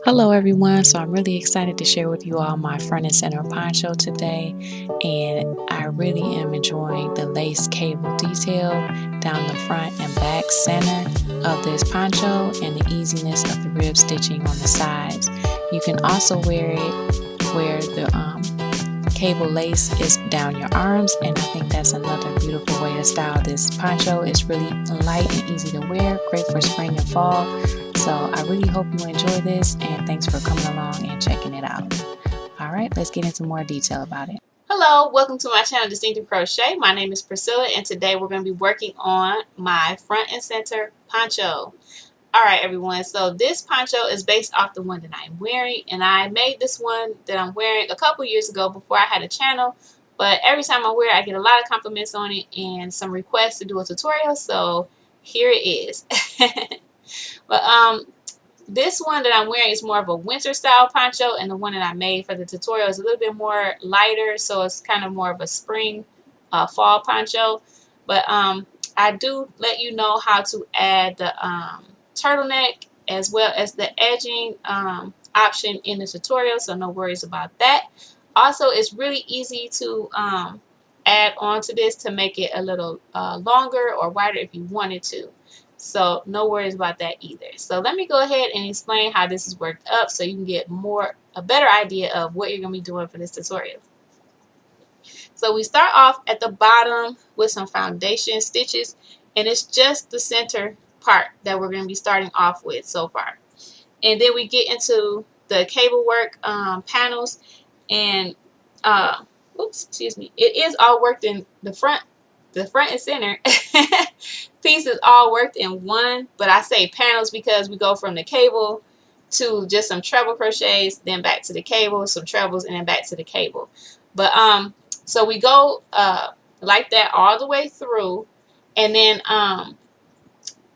Hello everyone, so I'm really excited to share with you all my front and center poncho today, and I really am enjoying the lace cable detail down the front and back center of this poncho and the easiness of the rib stitching on the sides. You can also wear it where the cable lace is down your arms, and I think that's another beautiful way to style this poncho. It's really light and easy to wear, great for spring and fall. So I really hope you enjoy this, and thanks for coming along and checking it out. All right, let's get into more detail about it. Hello, welcome to my channel Distinctive Crochet. My name is Priscilla, and today we're going to be working on my front and center poncho. Alright everyone, so this poncho is based off the one that I'm wearing, and I made this one that I'm wearing a couple years ago before I had a channel, but every time I wear it I get a lot of compliments on it and some requests to do a tutorial, so here it is. But this one that I'm wearing is more of a winter style poncho, and the one that I made for the tutorial is a little bit more lighter, so it's kind of more of a spring fall poncho. But I do let you know how to add the turtleneck as well as the edging option in the tutorial, so no worries about that. Also, it's really easy to add on to this to make it a little longer or wider if you wanted to. So no worries about that either. So let me go ahead and explain how this is worked up so you can get a better idea of what you're going to be doing for this tutorial. So we start off at the bottom with some foundation stitches, and it's just the center part that we're going to be starting off with so far. And then we get into the cable work panels, and excuse me, it is all worked in the front and center pieces all worked in one, but I say panels because we go from the cable to just some treble crochets, then back to the cable, some trebles, and then back to the cable. But so we go like that all the way through, and then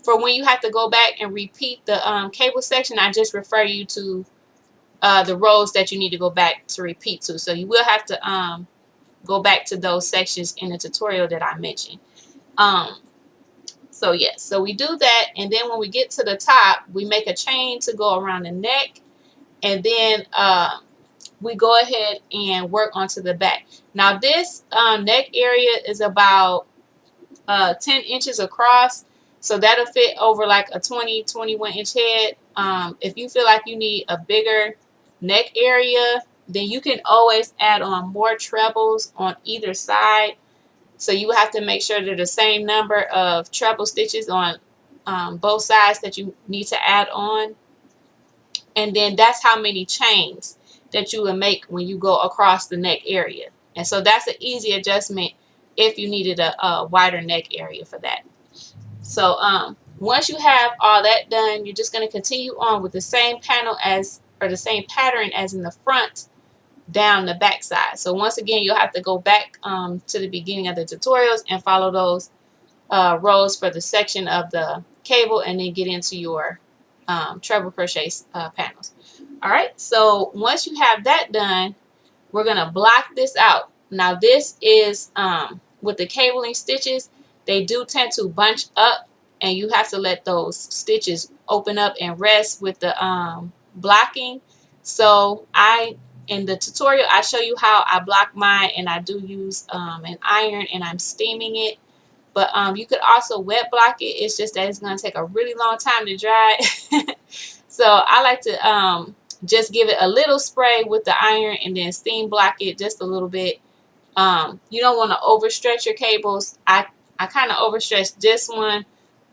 for when you have to go back and repeat the cable section, I just refer you to the rows that you need to go back to repeat to. So you will have to go back to those sections in the tutorial that I mentioned. So yes, so we do that, and then when we get to the top, we make a chain to go around the neck, and then we go ahead and work onto the back. Now this neck area is about 10 inches across, so that'll fit over like a 21 inch head. If you feel like you need a bigger neck area, then you can always add on more trebles on either side. So you have to make sure they're the same number of treble stitches on both sides that you need to add on. And then that's how many chains that you will make when you go across the neck area. And so that's an easy adjustment if you needed a wider neck area for that. So once you have all that done, you're just going to continue on with the same panel the same pattern as in the front down the back side. So once again, you'll have to go back to the beginning of the tutorials and follow those rows for the section of the cable, and then get into your treble crochet panels. All right, so once you have that done, we're gonna block this out. Now this is with the cabling stitches, they do tend to bunch up, and you have to let those stitches open up and rest with the blocking. So in the tutorial, I show you how I block mine, and I do use an iron, and I'm steaming it. But you could also wet block it. It's just that it's going to take a really long time to dry. So I like to just give it a little spray with the iron and then steam block it just a little bit. You don't want to overstretch your cables. I kind of overstretched this one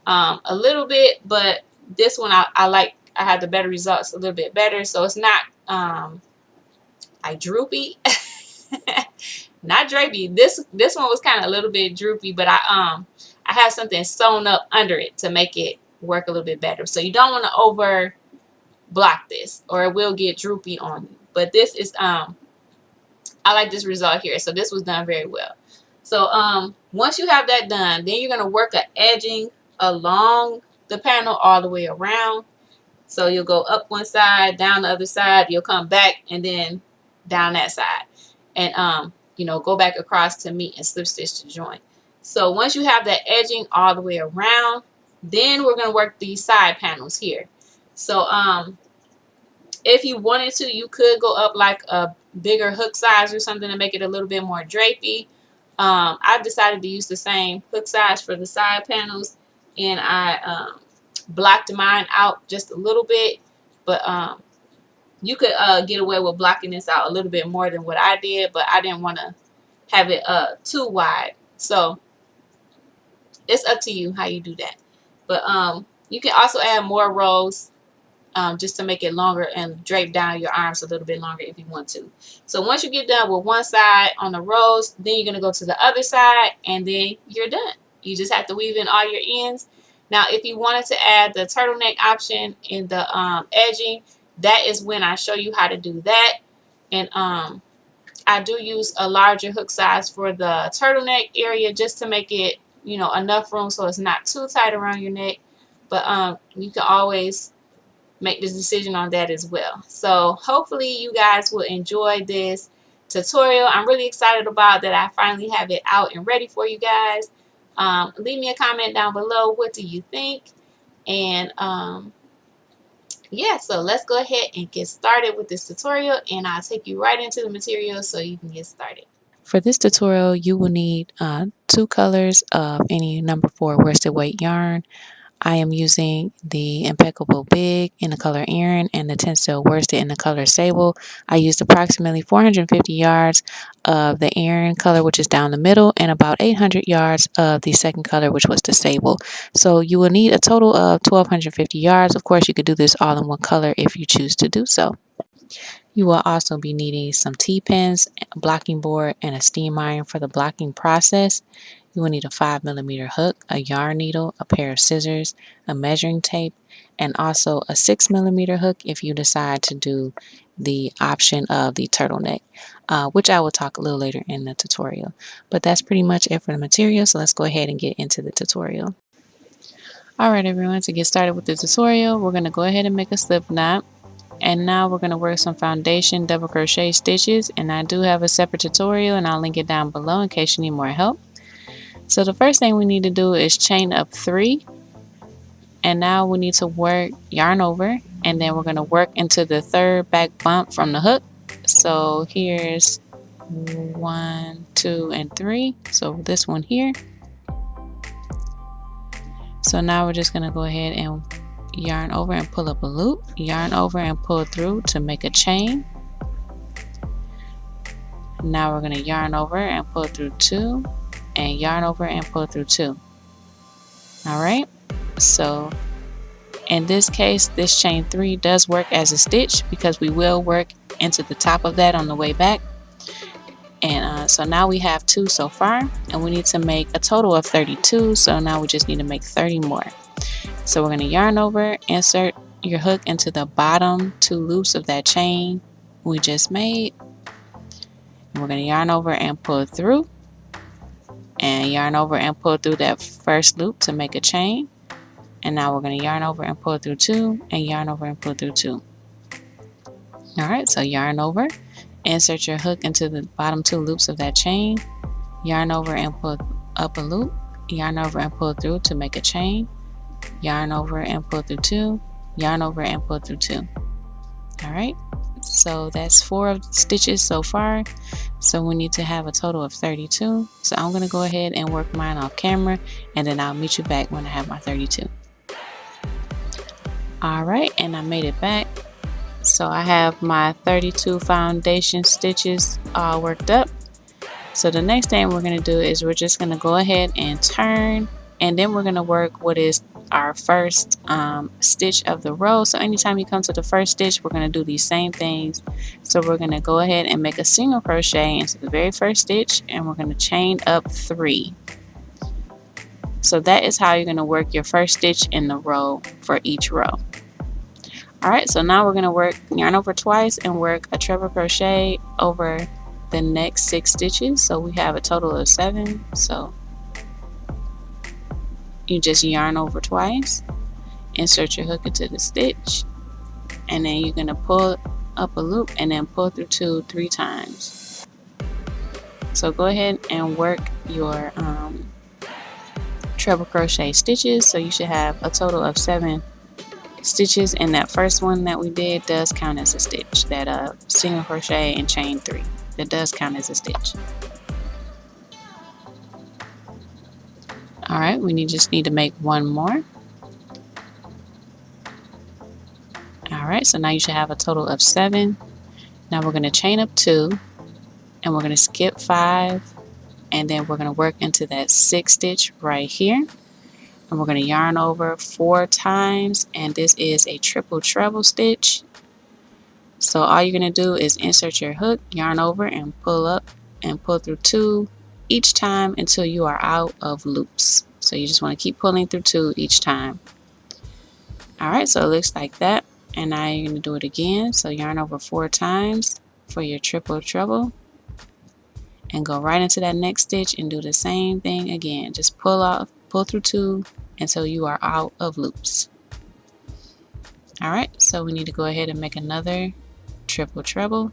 a little bit, but this one I had the better results a little bit better. So it's not like droopy. Not drapey. This one was kind of a little bit droopy, but I have something sewn up under it to make it work a little bit better. So you don't want to over block this, or it will get droopy on you. But this is I like this result here. So this was done very well. So once you have that done, then you're gonna work an edging along the panel all the way around. So you'll go up one side, down the other side, you'll come back, and then down that side, and you know, go back across to meet and slip stitch to join. So once you have that edging all the way around, then we're going to work these side panels here. So If you wanted to, you could go up like a bigger hook size or something to make it a little bit more drapey. I've decided to use the same hook size for the side panels, and I blocked mine out just a little bit, but you could get away with blocking this out a little bit more than what I did, but I didn't want to have it too wide. So it's up to you how you do that. But you can also add more rows just to make it longer and drape down your arms a little bit longer if you want to. So once you get done with one side on the rows, then you're going to go to the other side, and then you're done. You just have to weave in all your ends. Now, if you wanted to add the turtleneck option in the edging, that is when I show you how to do that. And I do use a larger hook size for the turtleneck area just to make it, you know, enough room so it's not too tight around your neck. But you can always make this decision on that as well. So hopefully you guys will enjoy this tutorial. I'm really excited about that. I finally have it out and ready for you guys. Leave me a comment down below. What do you think? And yeah, so let's go ahead and get started with this tutorial, and I'll take you right into the material so you can get started. For this tutorial, you will need 2 colors of any number 4 worsted weight yarn. I am using the Impeccable Big in the color Erin and the Tencel Worsted in the color Sable. I used approximately 450 yards of the Erin color, which is down the middle, and about 800 yards of the second color, which was the Sable. So you will need a total of 1,250 yards. Of course, you could do this all in one color if you choose to do so. You will also be needing some T-pins, a blocking board, and a steam iron for the blocking process. You will need a 5mm hook, a yarn needle, a pair of scissors, a measuring tape, and also a 6mm hook if you decide to do the option of the turtleneck, which I will talk a little later in the tutorial. But that's pretty much it for the material, so let's go ahead and get into the tutorial. Alright everyone, to get started with the tutorial, we're going to go ahead and make a slip knot. And now we're going to work some foundation double crochet stitches, and I do have a separate tutorial and I'll link it down below in case you need more help. So the first thing we need to do is chain up 3, and now we need to work yarn over, and then we're going to work into the 3rd back bump from the hook. So here's 1, 2, and 3. So this one here. So now we're just going to go ahead and yarn over and pull up a loop, yarn over and pull through to make a chain. Now we're going to yarn over and pull through 2, and yarn over and pull through 2. Alright, so in this case, this chain 3 does work as a stitch because we will work into the top of that on the way back. And so now we have 2 so far, and we need to make a total of 32, so now we just need to make 30 more. So we're going to yarn over, insert your hook into the bottom 2 loops of that chain we just made. And we're going to yarn over and pull through, and yarn over and pull through that first loop to make a chain. And now we're going to yarn over and pull through 2, and yarn over and pull through 2. Alright, so yarn over, insert your hook into the bottom 2 loops of that chain, yarn over and pull up a loop, yarn over and pull through to make a chain, yarn over and pull through 2, yarn over and pull through 2. Alright, so that's 4 stitches so far, so we need to have a total of 32. So I'm going to go ahead and work mine off camera, and then I'll meet you back when I have my 32. Alright, and I made it back. So I have my 32 foundation stitches all worked up. So the next thing we're going to do is we're just going to go ahead and turn, and then we're going to work what is our first stitch of the row. So anytime you come to the first stitch, we're going to do these same things. So we're going to go ahead and make a single crochet into the very first stitch, and we're going to chain up 3. So that is how you're going to work your first stitch in the row for each row. Alright, so now we're going to work yarn over twice and work a treble crochet over the next 6 stitches. So we have a total of 7. So you just yarn over twice, insert your hook into the stitch, and then you're going to pull up a loop and then pull through 2 3 times. So go ahead and work your treble crochet stitches. So you should have a total of 7 stitches in that first one that we did does count as a stitch. That single crochet and chain 3, that does count as a stitch. All right, we just need to make one more. All right, so now you should have a total of 7. Now we're going to chain up 2, and we're going to skip 5, and then we're going to work into that 6th stitch right here, and we're going to yarn over 4 times, and this is a triple treble stitch. So all you're going to do is insert your hook, yarn over, and pull up and pull through 2 each time until you are out of loops. So you just want to keep pulling through 2 each time. All right, so it looks like that. And now you're going to do it again. So yarn over 4 times for your triple treble, and go right into that next stitch and do the same thing again. Just pull through 2 until you are out of loops. All right, so we need to go ahead and make another triple treble.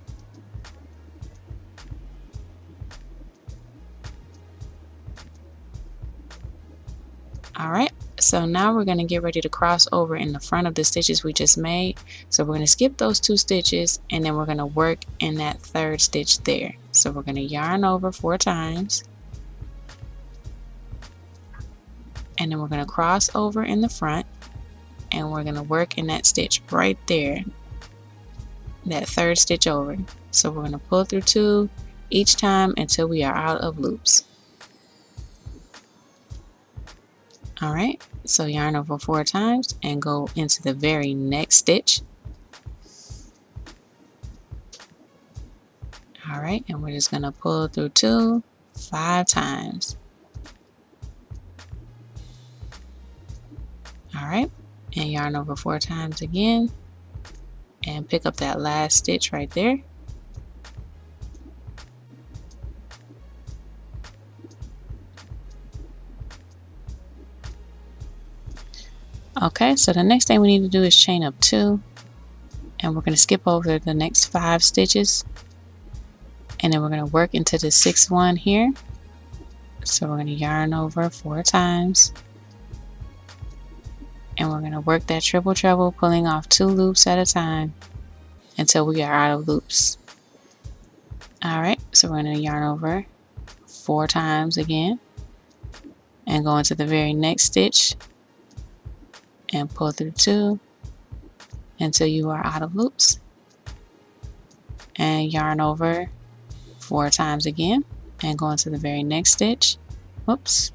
All right, so now we're going to get ready to cross over in the front of the stitches we just made. So we're going to skip those 2 stitches, and then we're going to work in that 3rd stitch there. So we're going to yarn over 4 times, and then we're going to cross over in the front, and we're going to work in that stitch right there, that 3rd stitch over. So we're going to pull through 2 each time until we are out of loops. All right, so yarn over 4 times and go into the very next stitch. All right, and we're just going to pull through 2 5 times. All right, and yarn over 4 times again, and pick up that last stitch right there. Okay, so the next thing we need to do is chain up 2, and we're going to skip over the next 5 stitches, and then we're going to work into the 6th one here. So we're going to yarn over 4 times, and we're going to work that triple treble, pulling off 2 loops at a time until we are out of loops. All right, so we're going to yarn over 4 times again and go into the very next stitch and pull through 2 until you are out of loops, and yarn over 4 times again and go into the very next stitch. Whoops.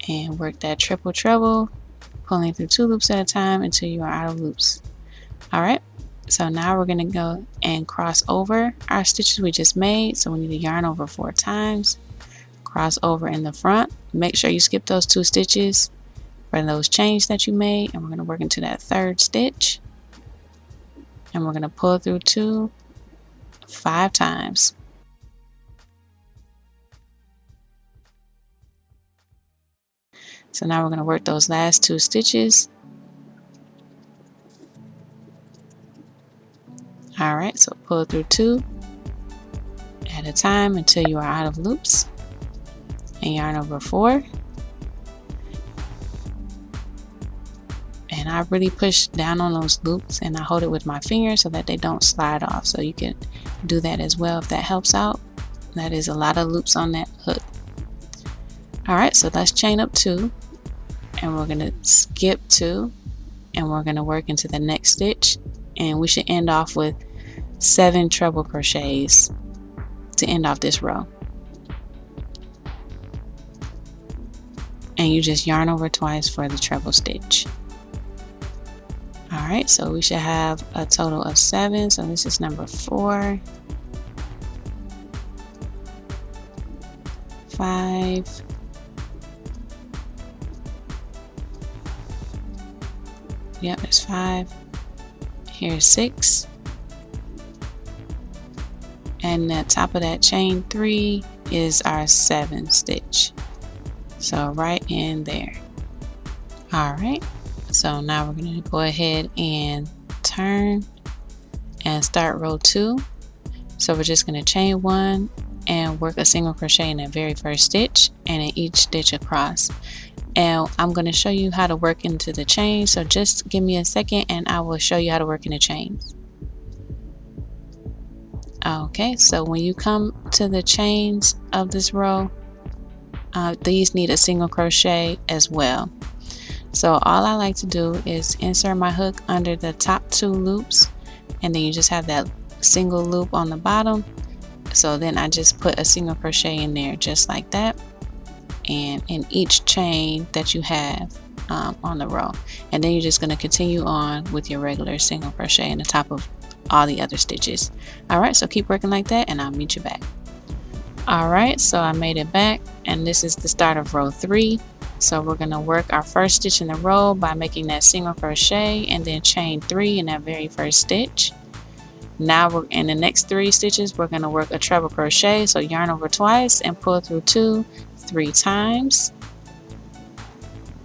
And work that triple treble, pulling through 2 loops at a time until you are out of loops. All right, so now we're going to go and cross over our stitches we just made. So we need to yarn over 4 times, cross over in the front, make sure you skip those 2 stitches for those chains that you made, and we're going to work into that 3rd stitch, and we're going to pull through 2 5 times. So now we're going to work those last 2 stitches. All right, so pull through 2 at a time until you are out of loops, and yarn over 4. And I really push down on those loops, and I hold it with my finger so that they don't slide off. So you can do that as well if that helps out. That is a lot of loops on that hook. All right, so let's chain up 2, and we're going to skip 2, and we're going to work into the next stitch, and we should end off with 7 treble crochets to end off this row. And you just yarn over twice for the treble stitch. All right, so we should have a total of 7. So this is number 4, 5, 5. Here's 6, and the top of that chain 3 is our 7th stitch. So right in there. All right. So now we're going to go ahead and turn and start row 2. So we're just going to chain 1 and work a single crochet in that very first stitch and in each stitch across. and I'm going to show you how to work into the chain. So just give me a second and I will show you how to work in the chains. Okay, so when you come to the chains of this row, these need a single crochet as well. So all I like to do is insert my hook under the top 2 loops, and then you just have that single loop on the bottom. So then I just put a single crochet in there just like that, and in each chain that you have on the row, and then you're just going to continue on with your regular single crochet in the top of all the other stitches. Alright, so keep working like that and I'll meet you back. Alright, so I made it back, and this is the start of row 3. So we're going to work our first stitch in the row by making that single crochet and then chain 3 in that very first stitch. Now we're in the next 3 stitches, we're going to work a treble crochet. So yarn over twice and pull through 2 3 times.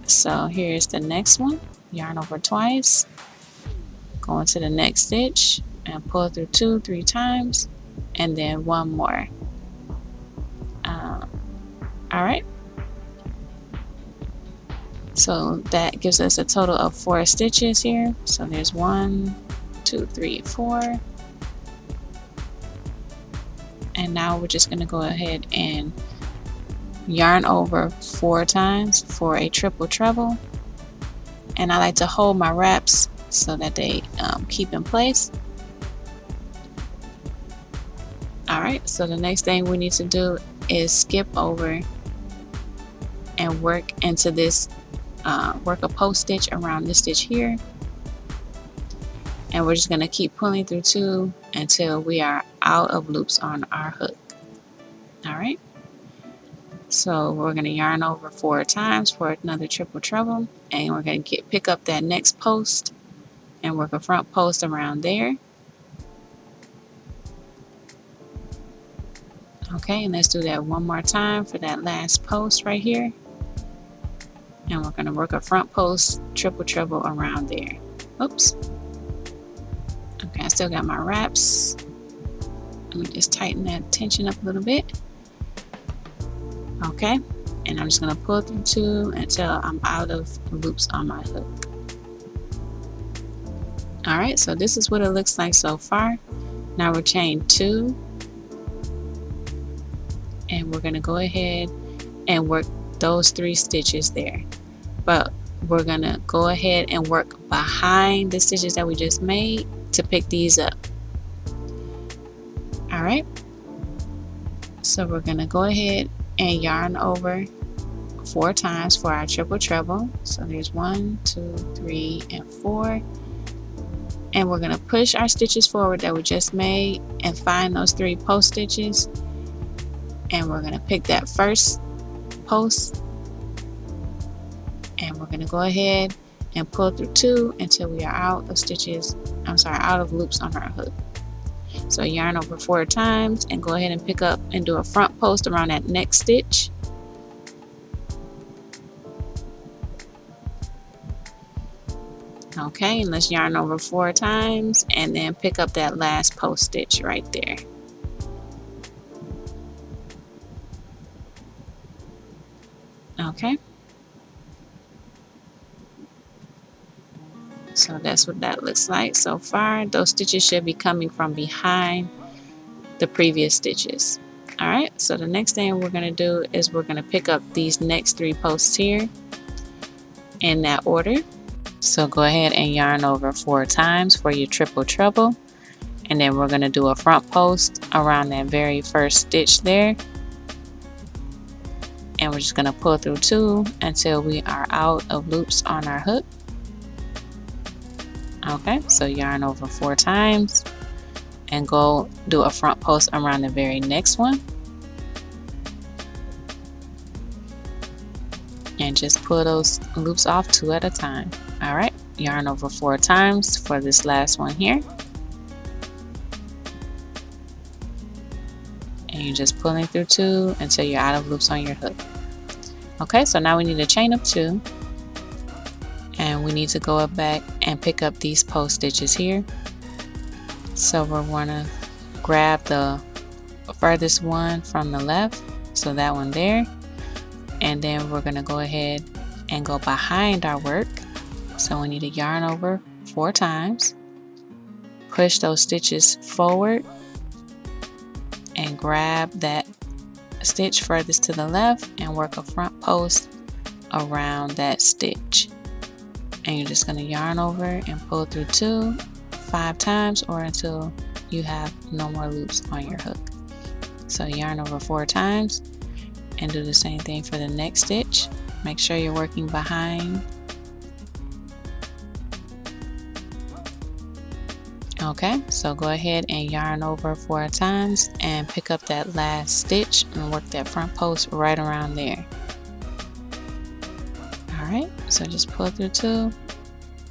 So here's the next one, yarn over twice, go into the next stitch and pull through 2 3 times, and then one more. Alright, so that gives us a total of 4 stitches here. So there's 1 2 3 4, and now we're just going to go ahead and yarn over 4 times for a triple treble, and I like to hold my wraps so that they keep in place. Alright, so the next thing we need to do is skip over and work into this, work a post stitch around this stitch here, and we're just going to keep pulling through 2 until we are out of loops on our hook. Alright, so we're going to yarn over 4 times for another triple treble, and we're going to pick up that next post and work a front post around there. Okay, and let's do that one more time for that last post right here, and we're going to work a front post triple treble around there. Oops. Okay, I still got my wraps. Let me just tighten that tension up a little bit. Okay, and I'm just going to pull through 2 until I'm out of loops on my hook. Alright, so this is what it looks like so far. Now we're chain 2, and we're going to go ahead and work those 3 stitches there, but we're going to go ahead and work behind the stitches that we just made to pick these up. Alright, so we're going to go ahead and yarn over 4 times for our triple treble. So there's 1 2 3 and 4, and we're going to push our stitches forward that we just made and find those 3 post stitches, and we're going to pick that first post, and we're going to go ahead and pull through 2 until we are out of stitches, out of loops on our hook. So yarn over 4 times and go ahead and pick up and do a front post around that next stitch. Okay, and let's yarn over 4 times and then pick up that last post stitch right there. Okay, so that's what that looks like so far. Those stitches should be coming from behind the previous stitches. Alright, so the next thing we're going to do is we're going to pick up these next 3 posts here in that order. So go ahead and yarn over 4 times for your triple treble, and then we're going to do a front post around that very first stitch there, and we're just going to pull through 2 until we are out of loops on our hook. Okay, so yarn over 4 times and go do a front post around the very next one, and just pull those loops off 2 at a time. Alright, yarn over 4 times for this last one here, and you're just pulling through 2 until you're out of loops on your hook. Okay, so now we need a chain of 2, and we need to go up back and pick up these post stitches here. So we're going to grab the furthest one from the left, so that one there, and then we're going to go ahead and go behind our work. So we need to yarn over 4 times, push those stitches forward, and grab that stitch furthest to the left and work a front post around that stitch. And you're just going to yarn over and pull through 2 5 times, or until you have no more loops on your hook. So yarn over 4 times and do the same thing for the next stitch. Make sure you're working behind. Okay, so go ahead and yarn over 4 times and pick up that last stitch and work that front post right around there. Alright, so just pull through 2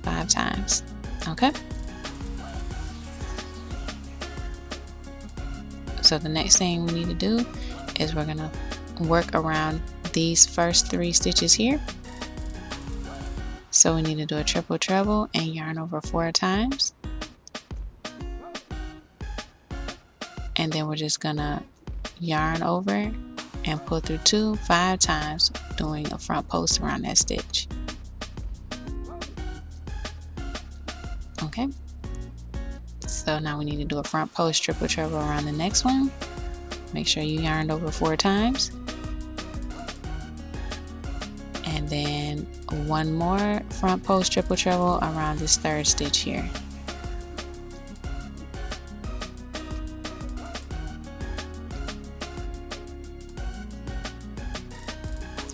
5 times. Okay. So the next thing we need to do is we're going to work around these first 3 stitches here. So we need to do a triple treble and yarn over 4 times. And then we're just going to yarn over and pull through 2 5 times, doing a front post around that stitch. Okay. So now we need to do a front post triple treble around the next one. Make sure you yarned over 4 times. And then one more front post triple treble around this 3rd stitch here.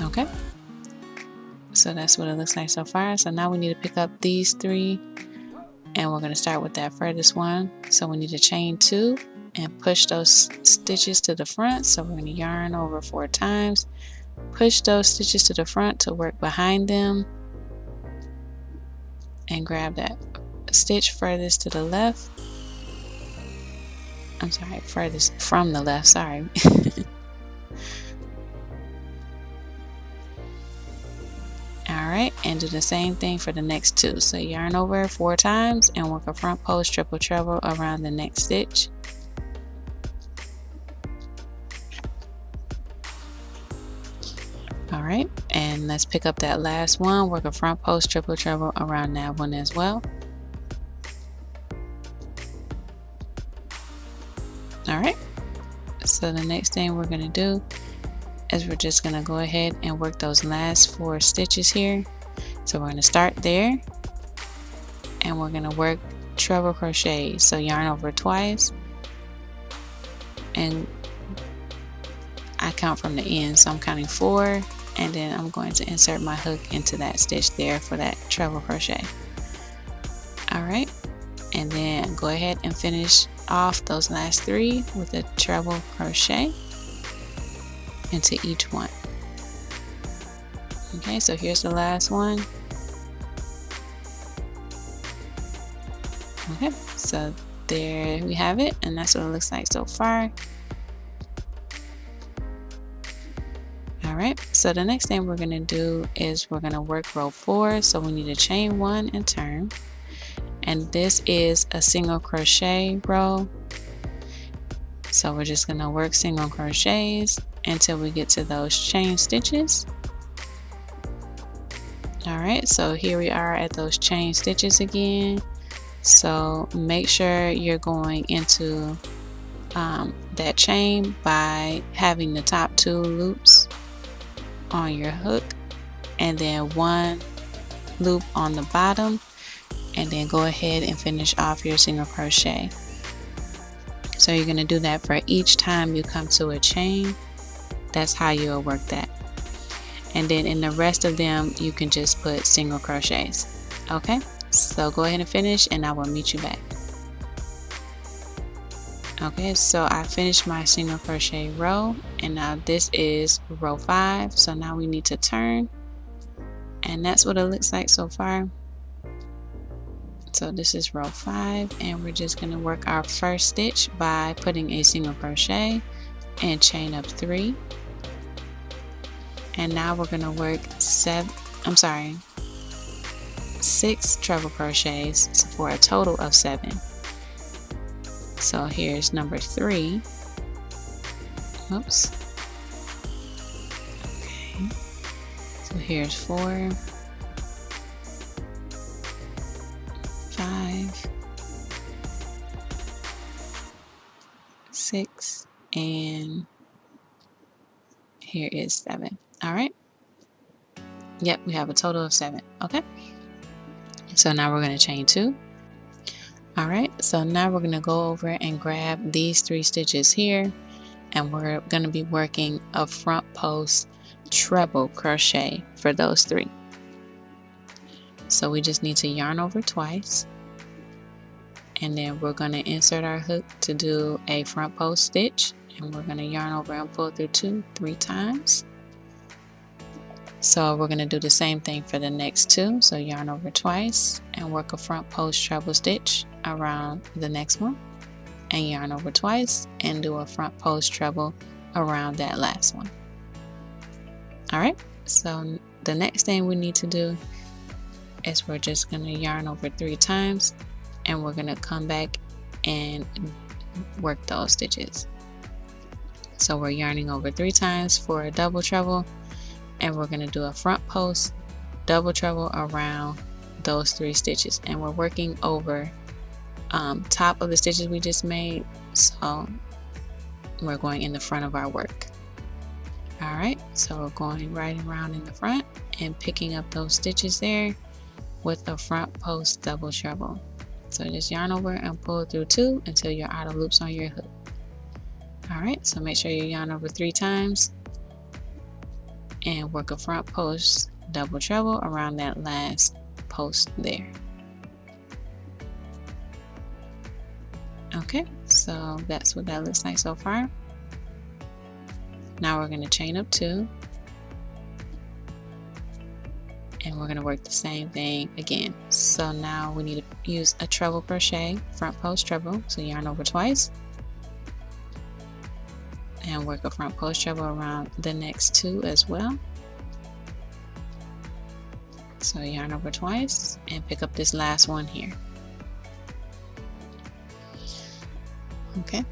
Okay. So that's what it looks like so far. So now we need to pick up these 3. And we're going to start with that furthest one. So we need to chain 2 and push those stitches to the front. So we're going to yarn over 4 times, push those stitches to the front to work behind them, and grab that stitch furthest to the left. I'm sorry, furthest from the left, sorry. Alright, and do the same thing for the next 2. So yarn over 4 times and work a front post triple treble around the next stitch. Alright, and let's pick up that last one, work a front post triple treble around that one as well. Alright, so the next thing we're going to do is we're just going to go ahead and work those last 4 stitches here. So we're going to start there and we're going to work treble crochet. So yarn over twice, and I count from the end, so I'm counting 4, and then I'm going to insert my hook into that stitch there for that treble crochet. Alright, and then go ahead and finish off those last 3 with a treble crochet into each one. Okay, so here's the last one. Okay, so there we have it, and that's what it looks like so far. Alright, so the next thing we're going to do is we're going to work row 4. So we need to chain 1 and turn, and this is a single crochet row. So we're just going to work single crochets until we get to those chain stitches. Alright, so here we are at those chain stitches again. So make sure you're going into that chain by having the top 2 loops on your hook, and then 1 loop on the bottom, and then go ahead and finish off your single crochet. So you're going to do that for each time you come to a chain. That's how you'll work that. And then in the rest of them you can just put single crochets. Okay, so go ahead and finish and I will meet you back. Okay, so I finished my single crochet row, and now this is row 5. So now we need to turn, and that's what it looks like so far. So this is row 5, and we're just going to work our first stitch by putting a single crochet and chain up 3. And now we're going to work 6 treble crochets for a total of 7. So here's number 3. Oops. Okay. So here's 4, 5, 6, and here is 7. All right. Yep, we have a total of 7. Okay. So now we're going to chain 2. All right. So now we're going to go over and grab these 3 stitches here, and we're going to be working a front post treble crochet for those 3. So we just need to yarn over twice, and then we're going to insert our hook to do a front post stitch, and we're going to yarn over and pull through 2 3 times. So we're going to do the same thing for the next 2. So yarn over twice and work a front post treble stitch around the next one, and yarn over twice and do a front post treble around that last one. All right, so the next thing we need to do is we're just going to yarn over 3 times, and we're going to come back and work those stitches. So we're yarning over 3 times for a double treble, and we're going to do a front post double treble around those 3 stitches, and we're working over top of the stitches we just made, so we're going in the front of our work. All right, so we're going right around in the front and picking up those stitches there with a front post double treble. So just yarn over and pull through 2 until you're out of loops on your hook. All right, so make sure you yarn over 3 times and work a front post double treble around that last post there. Okay, so that's what that looks like so far. Now we're going to chain up 2, and we're going to work the same thing again. So now we need to use a treble crochet, front post treble. So yarn over twice and work a front post treble around the next 2 as well. So yarn over twice and pick up this last one here. Okay,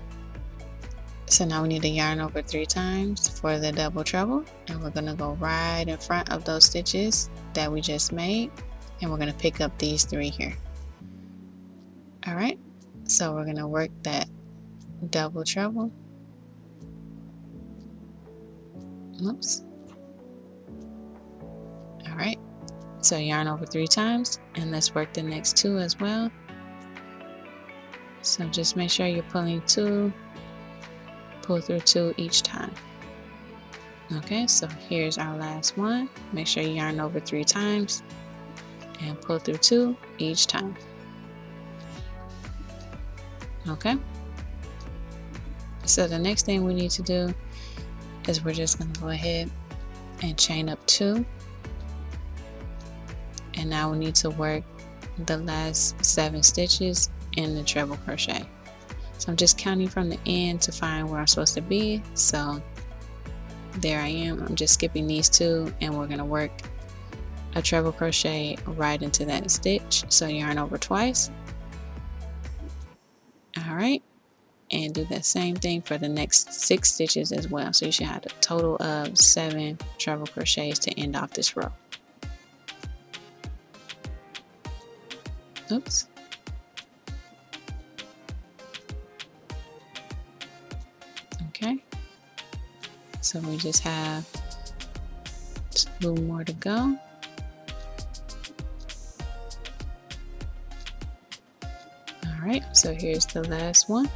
so now we need to yarn over 3 times for the double treble, and we're going to go right in front of those stitches that we just made, and we're going to pick up these 3 here. All right, so we're going to work that double treble. Oops. All right, so yarn over 3 times, and let's work the next 2 as well. So just make sure you're pulling 2, pull through 2 each time. Okay, so here's our last one. Make sure you yarn over 3 times and pull through 2 each time. Okay, so the next thing we need to do is we're just going to go ahead and chain up 2, and now we need to work the last 7 stitches in the treble crochet. So I'm just counting from the end to find where I'm supposed to be. So there I am. I'm just skipping these 2, and we're going to work a treble crochet right into that stitch. So yarn over twice. All right, and do the same thing for the next 6 stitches as well. So you should have a total of 7 treble crochets to end off this row. Oops. Okay, so we just have 2 more to go. All right, so here's the last one.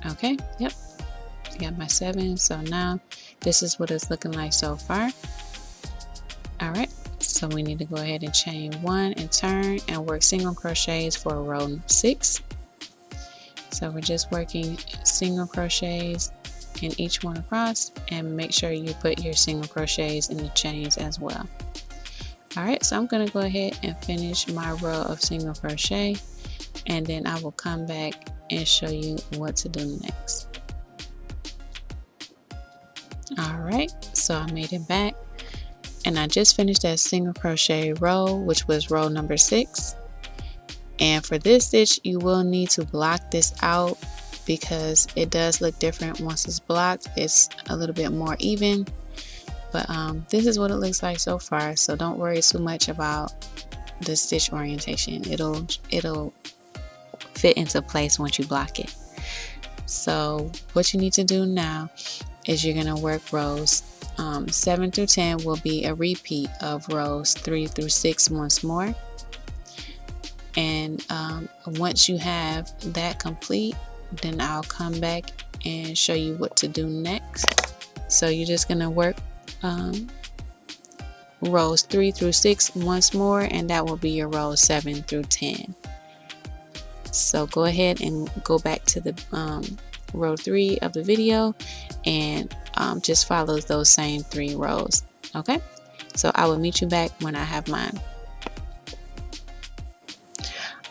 Okay, yep, I got my 7. So now this is what it's looking like so far. All right, so we need to go ahead and chain 1 and turn and work single crochets for row 6. So we're just working single crochets in each one across, and make sure you put your single crochets in the chains as well. All right, so I'm going to go ahead and finish my row of single crochet, and then I will come back and show you what to do next. All right, so I made it back, and I just finished that single crochet row, which was row number 6. And for this stitch, you will need to block this out because it does look different once it's blocked. It's a little bit more even, but this is what it looks like so far, so don't worry too much about the stitch orientation. It'll fit into place once you block it. So what you need to do now is you're going to work rows 7 through 10 will be a repeat of rows 3 through 6 once more. And once you have that complete, then I'll come back and show you what to do next. So you're just going to work rows 3 through 6 once more, and that will be your rows 7 through 10. So go ahead and go back to the row 3 of the video and just follow those same 3 rows. Okay, so I will meet you back when I have mine.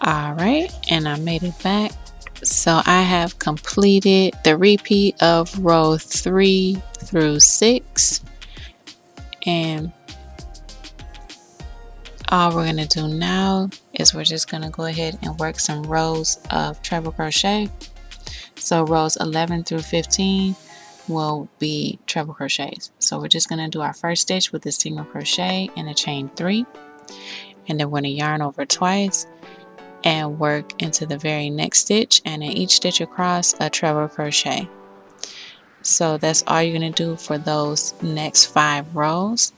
Alright, and I made it back. So I have completed the repeat of row 3 through 6, and all we're going to do now is we're just going to go ahead and work some rows of treble crochet. So rows 11 through 15 will be treble crochets. So we're just going to do our first stitch with a single crochet and a chain 3, and then we're going to yarn over twice and work into the very next stitch, and in each stitch across a treble crochet. So that's all you're going to do for those next 5 rows.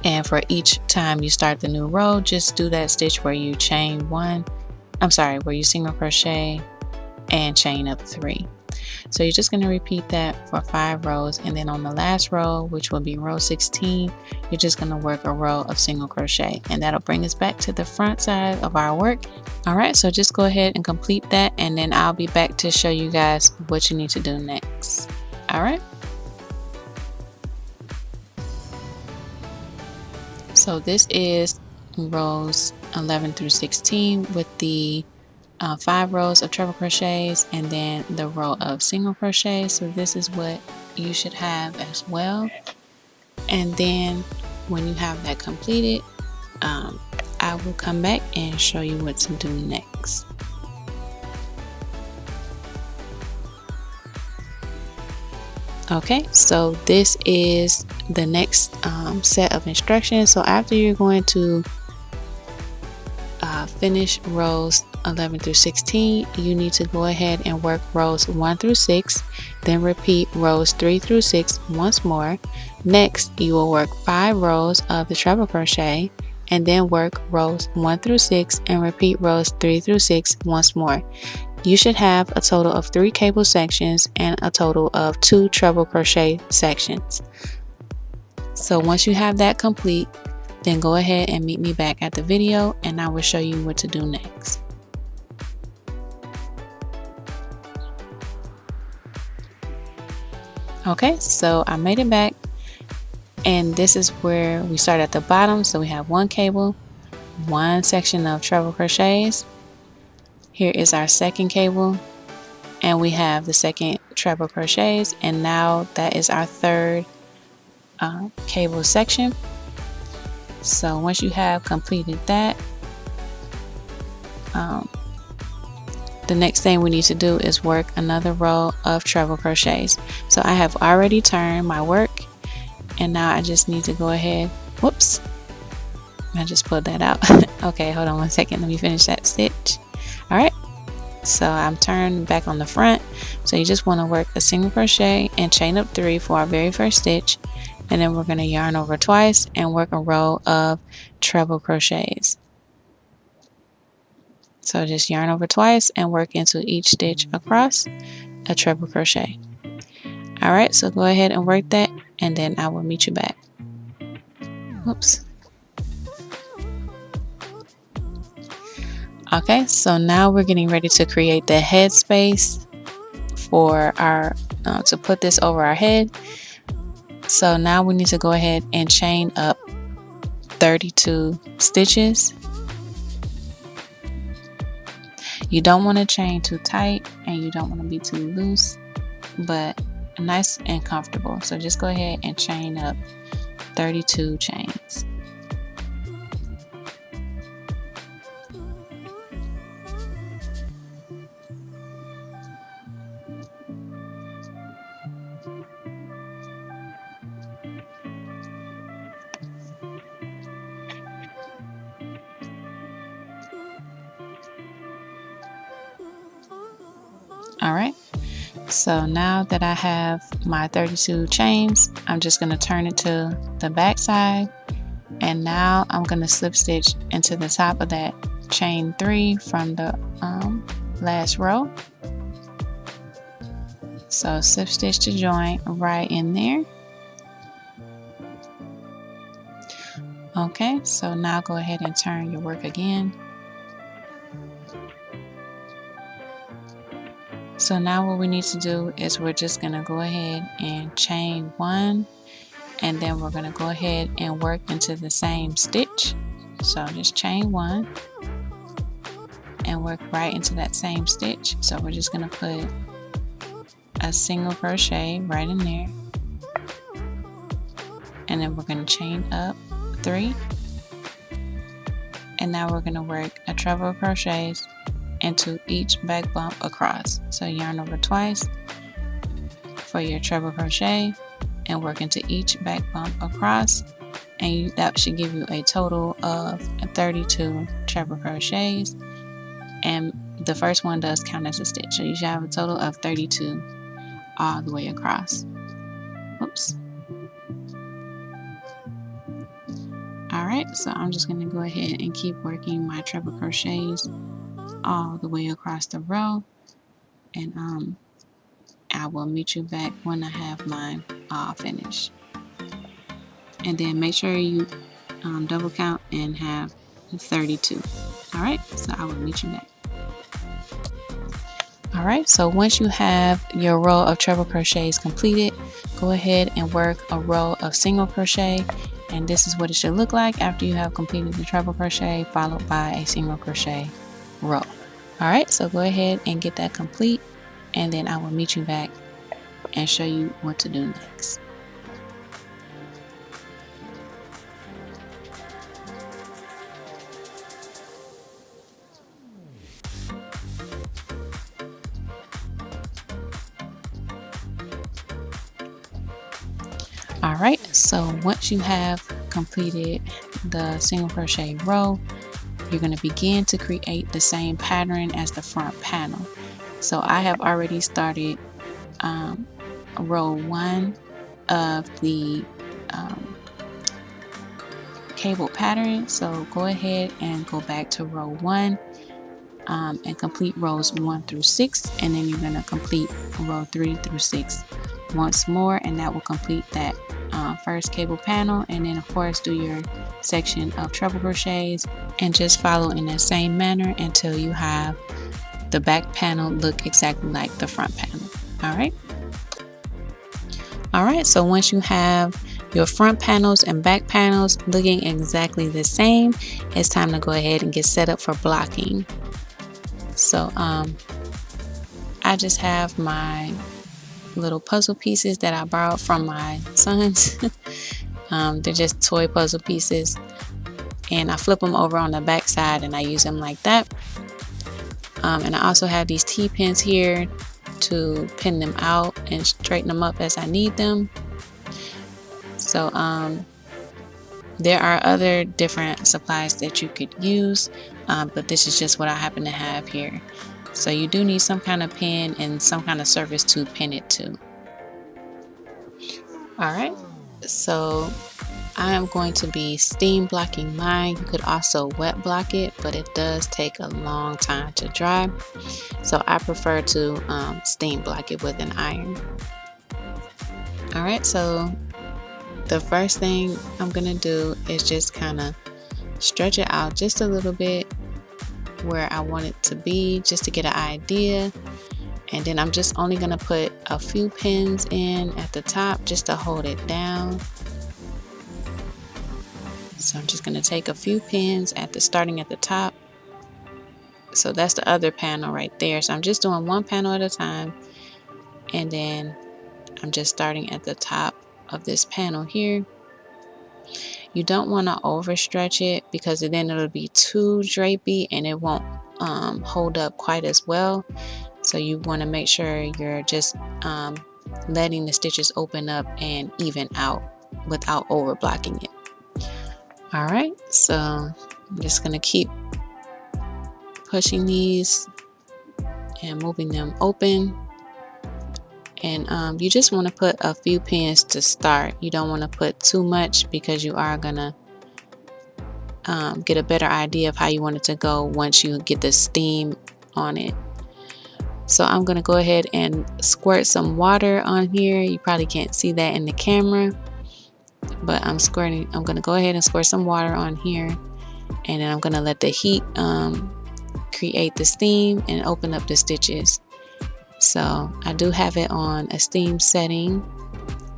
And for each time you start the new row, just do that stitch where you where you single crochet and chain up 3. So you're just going to repeat that for 5 rows, and then on the last row, which will be row 16, you're just going to work a row of single crochet, and that'll bring us back to the front side of our work. Alright, so just go ahead and complete that, and then I'll be back to show you guys what you need to do next. Alright, so this is rows 11 through 16 with the 5 rows of treble crochets and then the row of single crochet. So this is what you should have as well. And then when you have that completed, I will come back and show you what to do next. Okay, so this is the next set of instructions. So after you're going to finish rows 11 through 16, you need to go ahead and work rows 1 through 6, then repeat rows 3 through 6 once more. Next, you will work 5 rows of the treble crochet, and then work rows 1 through 6 and repeat rows 3 through 6 once more. You should have a total of 3 cable sections and a total of 2 treble crochet sections. So once you have that complete, then go ahead and meet me back at the video, and I will show you what to do next. Okay, so I made it back, and this is where we start at the bottom. So we have 1 cable, 1 section of treble crochets. Here is our second cable, and we have the second treble crochets, and now that is our third cable section. So once you have completed that, the next thing we need to do is work another row of treble crochets. So I have already turned my work, and now I just need to go ahead, whoops, I just pulled that out. Okay, hold on one second, let me finish that stitch. Alright, so I'm turned back on the front. So you just want to work a single crochet and chain up 3 for our very first stitch, and then we're going to yarn over twice and work a row of treble crochets. So just yarn over twice and work into each stitch across a treble crochet. Alright, so go ahead and work that, and then I will meet you back. Whoops. Okay, so now we're getting ready to create the head space for our to put this over our head. So now we need to go ahead and chain up 32 stitches. You don't want to chain too tight, and you don't want to be too loose, but nice and comfortable. So just go ahead and chain up 32 chains. All right, so now that I have my 32 chains, I'm just going to turn it to the back side, and now I'm going to slip stitch into the top of that chain 3 from the last row. So slip stitch to join right in there. Okay, so now go ahead and turn your work again. So now what we need to do is we're just going to go ahead and chain 1, and then we're going to go ahead and work into the same stitch. So just chain 1 and work right into that same stitch. So we're just going to put a single crochet right in there, and then we're going to chain up 3, and now we're going to work a treble crochets into each back bump across. So yarn over twice for your treble crochet and work into each back bump across, and that should give you a total of 32 treble crochets, and the first one does count as a stitch, so you should have a total of 32 all the way across. Oops. Alright, so I'm just going to go ahead and keep working my treble crochets all the way across the row, and I will meet you back when I have mine all finished. And then make sure you double count and have 32. Alright, so I will meet you back. Alright, so once you have your row of treble crochets completed, go ahead and work a row of single crochet, and this is what it should look like after you have completed the treble crochet followed by a single crochet row. Alright, so go ahead and get that complete, and then I will meet you back and show you what to do next. Alright, so once you have completed the single crochet row, you're going to begin to create the same pattern as the front panel. So I have already started row 1 of the cable pattern, so go ahead and go back to row 1 and complete rows 1 through 6, and then you're going to complete row 3 through 6 once more, and that will complete that first cable panel. And then of course do your section of treble crochets and just follow in the same manner until you have the back panel look exactly like the front panel. Alright, so once you have your front panels and back panels looking exactly the same, it's time to go ahead and get set up for blocking. So I just have my little puzzle pieces that I borrowed from my sons. They're just toy puzzle pieces, and I flip them over on the back side and I use them like that. And I also have these T-pins here to pin them out and straighten them up as I need them. So there are other different supplies that you could use, but this is just what I happen to have here. So you do need some kind of pin and some kind of surface to pin it to. Alright, so I am going to be steam blocking mine. You could also wet block it, but it does take a long time to dry. So I prefer to steam block it with an iron. Alright, so the first thing I'm going to do is just kind of stretch it out just a little bit where I want it to be, just to get an idea. And then I'm just only going to put a few pins in at the top just to hold it down. So I'm just going to take a few pins starting at the top. So that's the other panel right there. So I'm just doing one panel at a time, and then I'm just starting at the top of this panel here. You don't want to overstretch it because then it'll be too drapey and it won't hold up quite as well. So you want to make sure you're just letting the stitches open up and even out without over blocking it. Alright, so I'm just going to keep pushing these and moving them open. And you just want to put a few pins to start. You don't want to put too much because you are gonna get a better idea of how you want it to go once you get the steam on it. So I'm going to go ahead and squirt some water on here. You probably can't see that in the camera, but I'm going to go ahead and squirt some water on here, and then I'm going to let the heat create the steam and open up the stitches. So I do have it on a steam setting,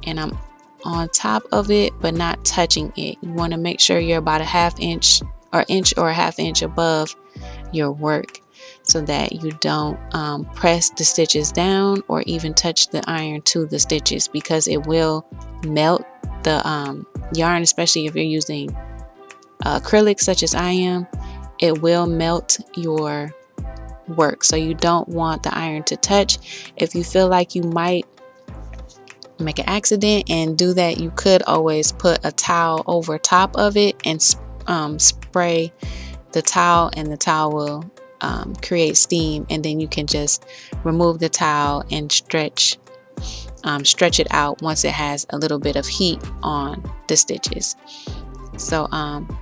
and I'm on top of it but not touching it. You want to make sure you're about a half inch or a half inch above your work, so that you don't press the stitches down or even touch the iron to the stitches, because it will melt the yarn, especially if you're using acrylic such as I am. It will melt your work, so you don't want the iron to touch. If you feel like you might make an accident and do that, you could always put a towel over top of it and spray the towel, and the towel will create steam, and then you can just remove the towel and stretch it out once it has a little bit of heat on the stitches. So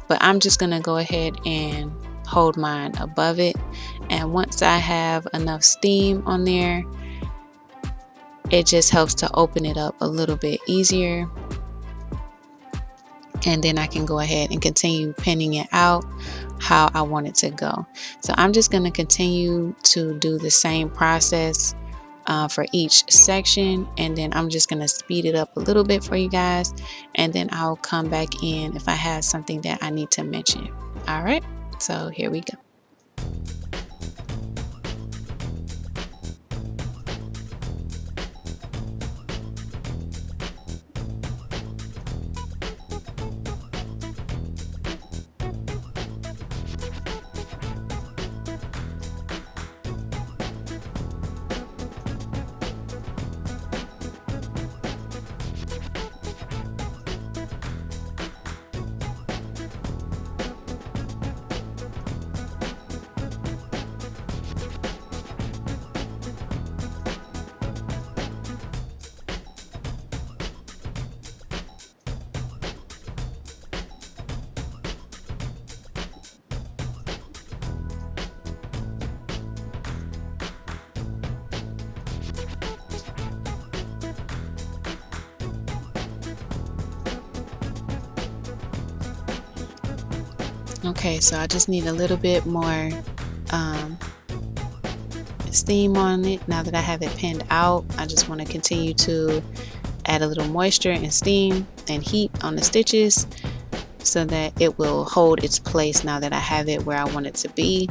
but I'm just gonna go ahead and hold mine above it, and once I have enough steam on there, it just helps to open it up a little bit easier, and then I can go ahead and continue pinning it out how I want it to go. So I'm just going to continue to do the same process for each section, and then I'm just going to speed it up a little bit for you guys, and then I'll come back in if I have something that I need to mention. All right, so here we go. Okay, so I just need a little bit more steam on it. Now that I have it pinned out, I just want to continue to add a little moisture and steam and heat on the stitches so that it will hold its place now that I have it where I want it to be.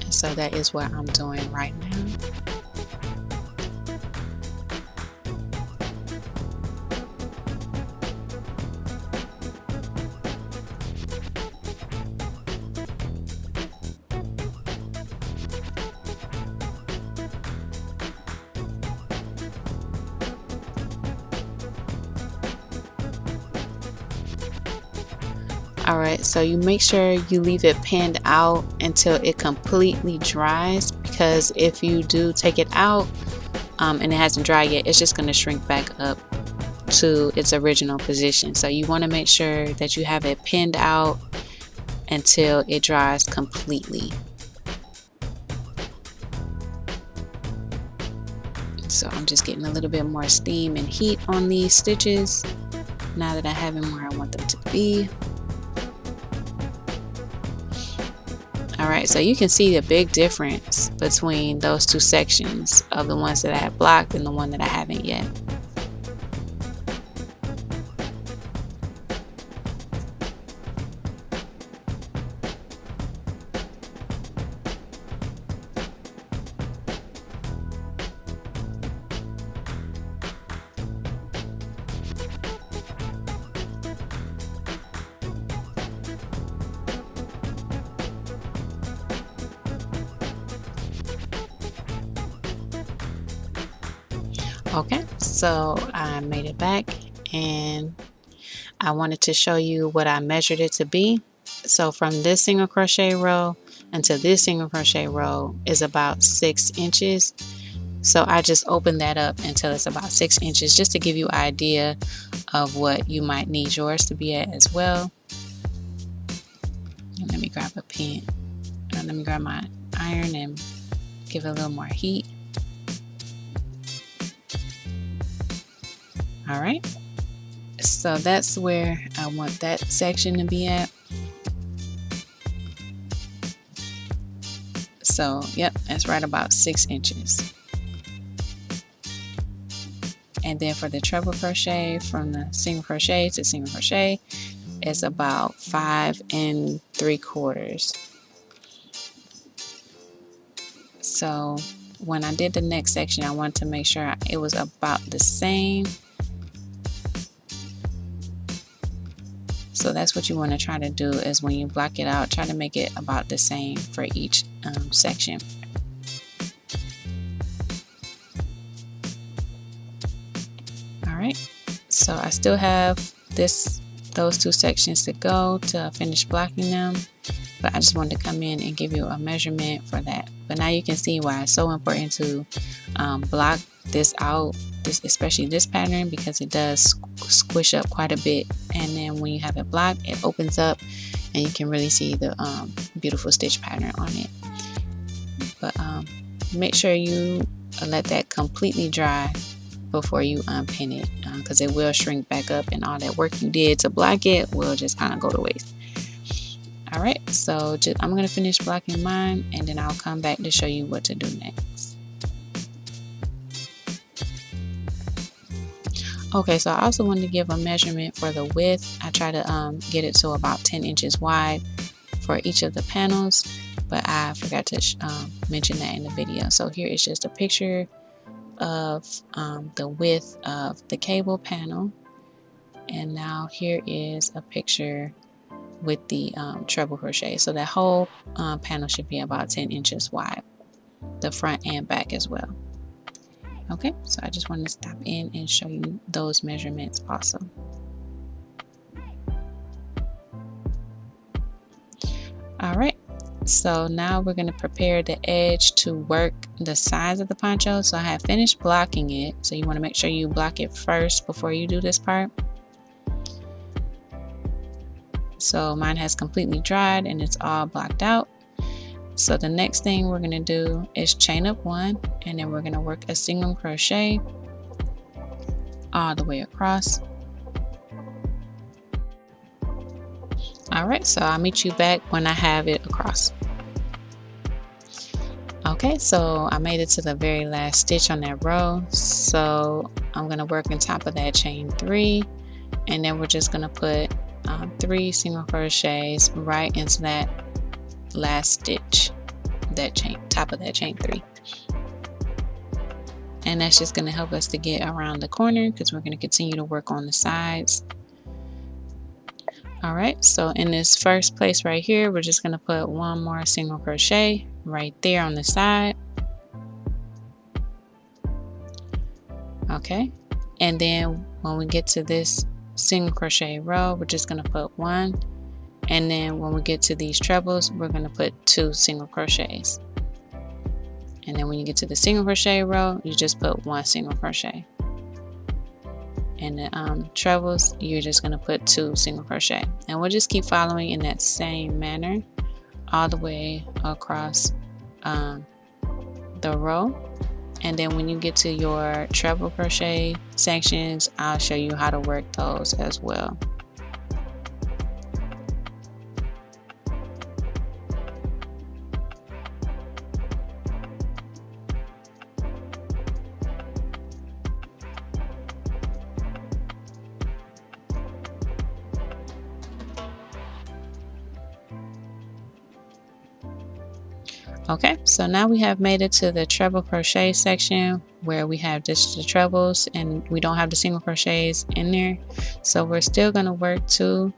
So that is what I'm doing right now. Alright, so you make sure you leave it pinned out until it completely dries, because if you do take it out and it hasn't dried yet, it's just going to shrink back up to its original position. So you want to make sure that you have it pinned out until it dries completely. So I'm just getting a little bit more steam and heat on these stitches now that I have them where I want them to be. Alright, so you can see the big difference between those two sections of the ones that I have blocked and the one that I haven't yet. Okay, so I made it back and I wanted to show you what I measured it to be. So from this single crochet row, until this single crochet row is about 6 inches. So I just open that up until it's about 6 inches, just to give you an idea of what you might need yours to be at as well. And let me grab a pen. Let me grab my iron and give it a little more heat. All right, so that's where I want that section to be at. So yep, that's right about 6 inches. And then for the treble crochet, from the single crochet to single crochet, it's about 5 3/4. So when I did the next section, I wanted to make sure it was about the same. So that's what you want to try to do, is when you block it out, try to make it about the same for each section. All right, so I still have those 2 sections to go to finish blocking them, but I just wanted to come in and give you a measurement for that. But now you can see why it's so important to block this out, especially this pattern, because it does squish up quite a bit, and then when you have it blocked, it opens up and you can really see the beautiful stitch pattern on it. But make sure you let that completely dry before you unpin it, because it will shrink back up, and all that work you did to block it will just kind of go to waste. All right, so I'm going to finish blocking mine, and then I'll come back to show you what to do next. Okay, so I also wanted to give a measurement for the width. I try to get it to about 10 inches wide for each of the panels, but I forgot to mention that in the video. So here is just a picture of the width of the cable panel, and now here is a picture with the treble crochet. So that whole panel should be about 10 inches wide, the front and back as well. Okay, so I just wanted to stop in and show you those measurements also. All right, so now we're going to prepare the edge to work the sides of the poncho. So I have finished blocking it, so you want to make sure you block it first before you do this part. So mine has completely dried and it's all blocked out. So the next thing we're going to do is chain up 1, and then we're going to work a single crochet all the way across. All right, so I'll meet you back when I have it across. Okay, so I made it to the very last stitch on that row. So I'm going to work on top of that chain 3, and then we're just going to put 3 single crochets right into that last stitch, that chain, top of that chain 3. And that's just going to help us to get around the corner, because we're going to continue to work on the sides. All right, so in this first place right here, we're just going to put 1 more single crochet right there on the side. Okay, and then when we get to this single crochet row, we're just going to put 1, and then when we get to these trebles, we're going to put 2 single crochets, and then when you get to the single crochet row, you just put 1 single crochet, and the trebles, you're just going to put 2 single crochet, and we'll just keep following in that same manner all the way across the row. And then when you get to your treble crochet sections, I'll show you how to work those as well. Okay, so now we have made it to the treble crochet section where we have just the trebles and we don't have the single crochets in there. So we're still going to work 2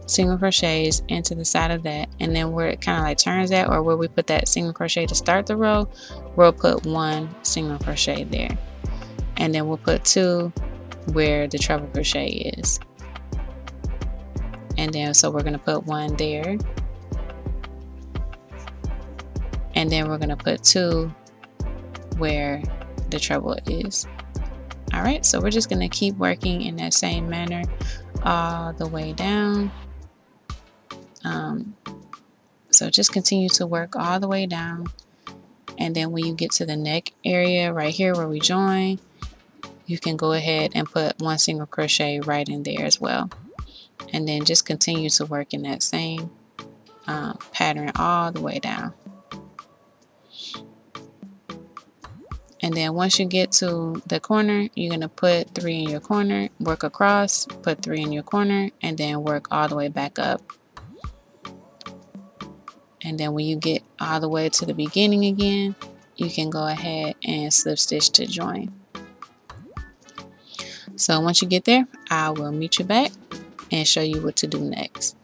single crochets into the side of that, and then where it kind of like turns at, or where we put that single crochet to start the row, we'll put 1 single crochet there, and then we'll put 2 where the treble crochet is, and then so we're going to put 1 there, and then we're going to put 2 where the treble is. All right, so we're just going to keep working in that same manner all the way down. So just continue to work all the way down, and then when you get to the neck area right here where we join, you can go ahead and put 1 single crochet right in there as well, and then just continue to work in that same pattern all the way down. And then once you get to the corner, you're going to put 3 in your corner, work across, put 3 in your corner, and then work all the way back up. And then when you get all the way to the beginning again, you can go ahead and slip stitch to join. So once you get there, I will meet you back and show you what to do next.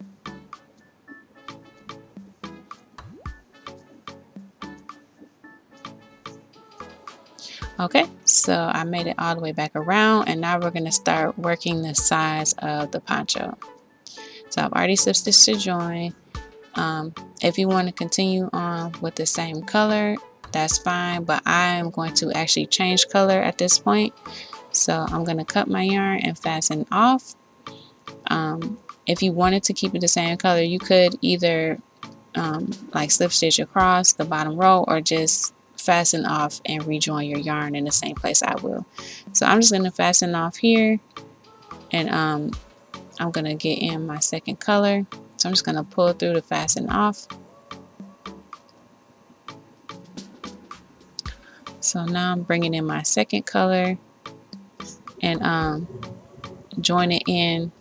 Okay, so I made it all the way back around, and now we're going to start working the sides of the poncho. So I've already slip stitched to join. If you want to continue on with the same color, that's fine, but I am going to actually change color at this point. So I'm going to cut my yarn and fasten off. If you wanted to keep it the same color, you could either like slip stitch across the bottom row or just fasten off and rejoin your yarn in the same place I will. So I'm just going to fasten off here, and I'm going to get in my second color. So I'm just going to pull through to fasten off. So now I'm bringing in my second color and join it in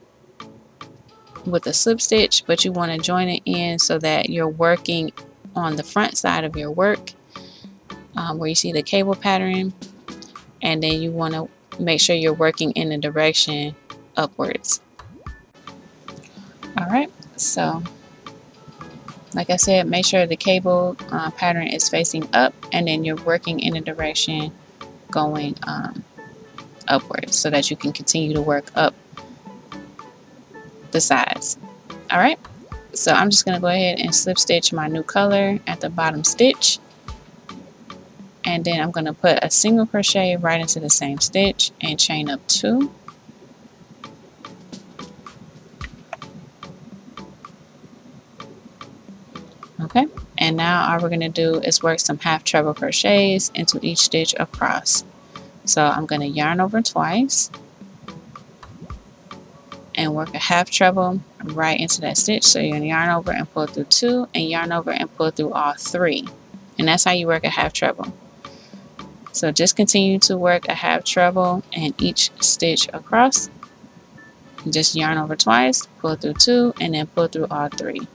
with a slip stitch, but you want to join it in so that you're working on the front side of your work where you see the cable pattern, and then you want to make sure you're working in the direction upwards. All right, so like I said, make sure the cable pattern is facing up, and then you're working in the direction going upwards so that you can continue to work up the sides. All right, so I'm just going to go ahead and slip stitch my new color at the bottom stitch, and then I'm going to put a single crochet right into the same stitch and chain up 2. Okay, and now all we're going to do is work some half treble crochets into each stitch across. So I'm going to yarn over twice and work a half treble right into that stitch. So you're going to yarn over and pull through 2, and yarn over and pull through all 3, and that's how you work a half treble. So just continue to work a half treble in each stitch across. Just yarn over twice, pull through 2, and then pull through all 3.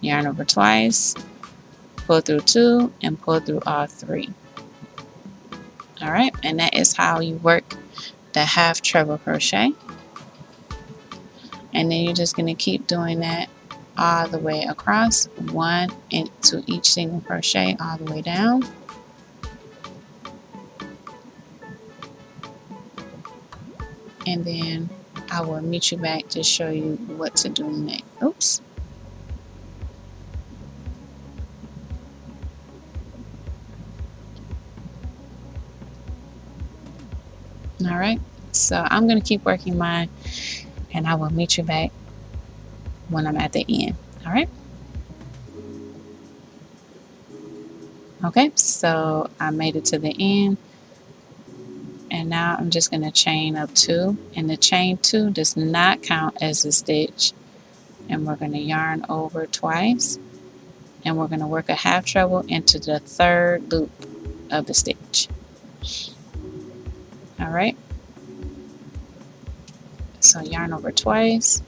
Yarn over twice, pull through 2, and pull through all 3. All right, and that is how you work the half treble crochet. And then you're just going to keep doing that all the way across, 1 into each single crochet all the way down. And then I will meet you back to show you what to do next. Oops. All right, so I'm going to keep working mine, and I will meet you back when I'm at the end. All right. Okay, so I made it to the end, and now I'm just going to chain up 2, and the chain 2 does not count as a stitch, and we're going to yarn over twice, and we're going to work a half treble into the 3rd loop of the stitch. All right, so yarn over twice,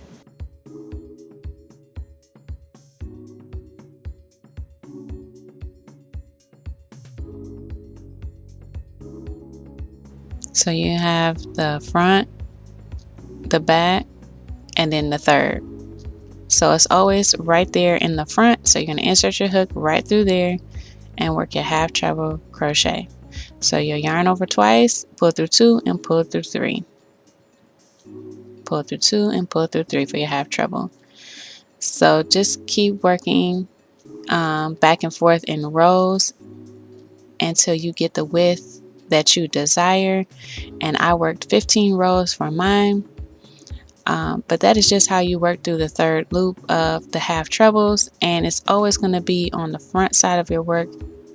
so you have the front, the back, and then the 3rd. So it's always right there in the front, so you're going to insert your hook right through there and work your half treble crochet. So you'll yarn over twice, pull through 2, and pull through 3. Pull through 2 and pull through 3 for your half treble. So just keep working back and forth in rows until you get the width that you desire. And I worked 15 rows for mine. But that is just how you work through the third loop of the half trebles, and it's always going to be on the front side of your work,